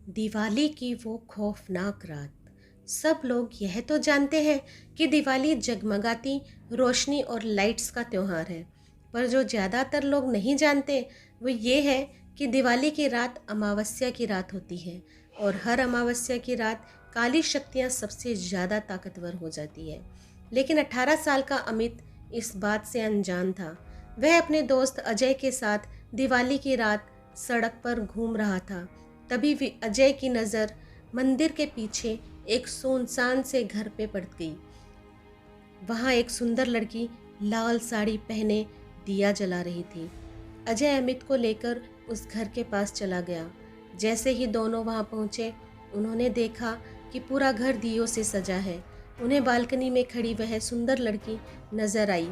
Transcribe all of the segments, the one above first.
दिवाली की वो खौफनाक रात। सब लोग यह तो जानते हैं कि दिवाली जगमगाती रोशनी और लाइट्स का त्यौहार है, पर जो ज़्यादातर लोग नहीं जानते वो ये है कि दिवाली की रात अमावस्या की रात होती है और हर अमावस्या की रात काली शक्तियाँ सबसे ज़्यादा ताकतवर हो जाती है। लेकिन 18 साल का अमित इस बात से अनजान था। वह अपने दोस्त अजय के साथ दिवाली की रात सड़क पर घूम रहा था। तभी भी अजय की नज़र मंदिर के पीछे एक सुनसान से घर पे पड़ गई। वहाँ एक सुंदर लड़की लाल साड़ी पहने दिया जला रही थी। अजय अमित को लेकर उस घर के पास चला गया। जैसे ही दोनों वहाँ पहुँचे, उन्होंने देखा कि पूरा घर दियों से सजा है। उन्हें बालकनी में खड़ी वह सुंदर लड़की नजर आई।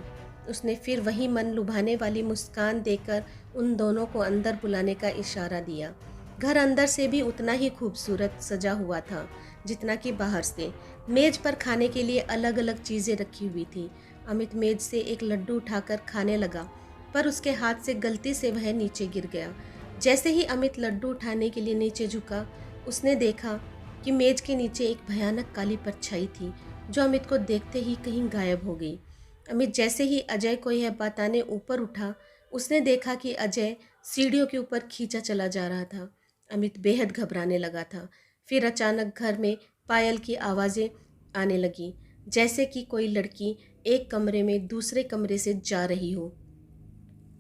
उसने फिर वही मन लुभाने वाली मुस्कान देकर उन दोनों को अंदर बुलाने का इशारा दिया। घर अंदर से भी उतना ही खूबसूरत सजा हुआ था जितना कि बाहर से। मेज पर खाने के लिए अलग अलग चीज़ें रखी हुई थी। अमित मेज से एक लड्डू उठाकर खाने लगा, पर उसके हाथ से गलती से वह नीचे गिर गया। जैसे ही अमित लड्डू उठाने के लिए नीचे झुका, उसने देखा कि मेज के नीचे एक भयानक काली परछाई थी, जो अमित को देखते ही कहीं गायब हो गई। अमित जैसे ही अजय को यह बताने ऊपर उठा, उसने देखा कि अजय सीढ़ियों के ऊपर खींचा चला जा रहा था। अमित बेहद घबराने लगा था। फिर अचानक घर में पायल की आवाज़ें आने लगी, जैसे कि कोई लड़की एक कमरे में दूसरे कमरे से जा रही हो।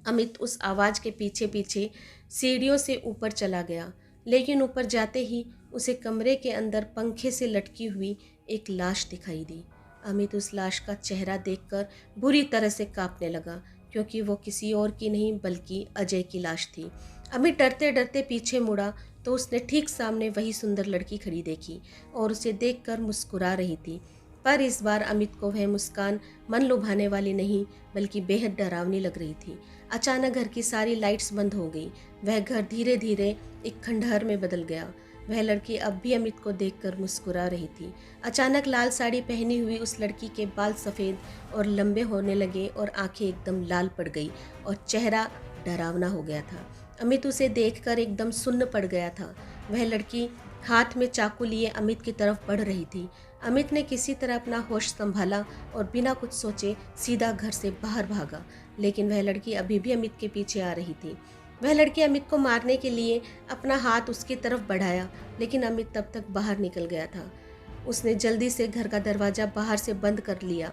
अमित उस आवाज़ के पीछे पीछे सीढ़ियों से ऊपर चला गया, लेकिन ऊपर जाते ही उसे कमरे के अंदर पंखे से लटकी हुई एक लाश दिखाई दी। अमित उस लाश का चेहरा देखकर बुरी तरह से कांपने लगा, क्योंकि वो किसी और की नहीं बल्कि अजय की लाश थी। अमित डरते डरते पीछे मुड़ा तो उसने ठीक सामने वही सुंदर लड़की खड़ी देखी और उसे देखकर मुस्कुरा रही थी। पर इस बार अमित को वह मुस्कान मन लुभाने वाली नहीं बल्कि बेहद डरावनी लग रही थी। अचानक घर की सारी लाइट्स बंद हो गई। वह घर धीरे धीरे एक खंडहर में बदल गया। वह लड़की अब भी अमित को देखकर मुस्कुरा रही थी। अचानक लाल साड़ी पहनी हुई उस लड़की के बाल सफ़ेद और लंबे होने लगे और आंखें एकदम लाल पड़ गई और चेहरा डरावना हो गया था। अमित उसे देखकर एकदम सुन्न पड़ गया था। वह लड़की हाथ में चाकू लिए अमित की तरफ बढ़ रही थी। अमित ने किसी तरह अपना होश संभाला और बिना कुछ सोचे सीधा घर से बाहर भागा, लेकिन वह लड़की अभी भी अमित के पीछे आ रही थी। वह लड़की अमित को मारने के लिए अपना हाथ उसकी तरफ बढ़ाया, लेकिन अमित तब तक बाहर निकल गया था। उसने जल्दी से घर का दरवाज़ा बाहर से बंद कर लिया।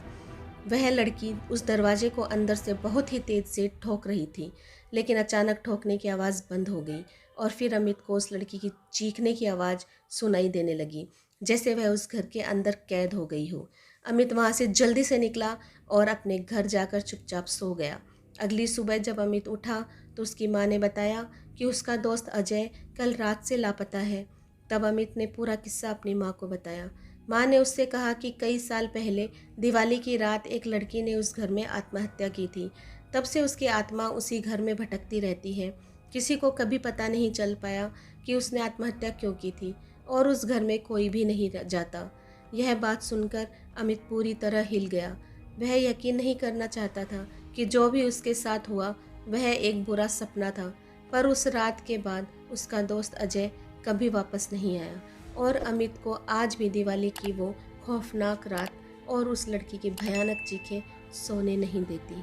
वह लड़की उस दरवाजे को अंदर से बहुत ही तेज से ठोक रही थी, लेकिन अचानक ठोकने की आवाज़ बंद हो गई और फिर अमित को उस लड़की की चीखने की आवाज़ सुनाई देने लगी, जैसे वह उस घर के अंदर कैद हो गई हो। अमित वहाँ से जल्दी से निकला और अपने घर जाकर चुपचाप सो गया। अगली सुबह जब अमित उठा तो उसकी माँ ने बताया कि उसका दोस्त अजय कल रात से लापता है। तब अमित ने पूरा किस्सा अपनी माँ को बताया। माँ ने उससे कहा कि कई साल पहले दिवाली की रात एक लड़की ने उस घर में आत्महत्या की थी। तब से उसकी आत्मा उसी घर में भटकती रहती है। किसी को कभी पता नहीं चल पाया कि उसने आत्महत्या क्यों की थी और उस घर में कोई भी नहीं जाता। यह बात सुनकर अमित पूरी तरह हिल गया। वह यकीन नहीं करना चाहता था कि जो भी उसके साथ हुआ वह एक बुरा सपना था। पर उस रात के बाद उसका दोस्त अजय कभी वापस नहीं आया और अमित को आज भी दिवाली की वो खौफनाक रात और उस लड़की की भयानक चीखें सोने नहीं देती।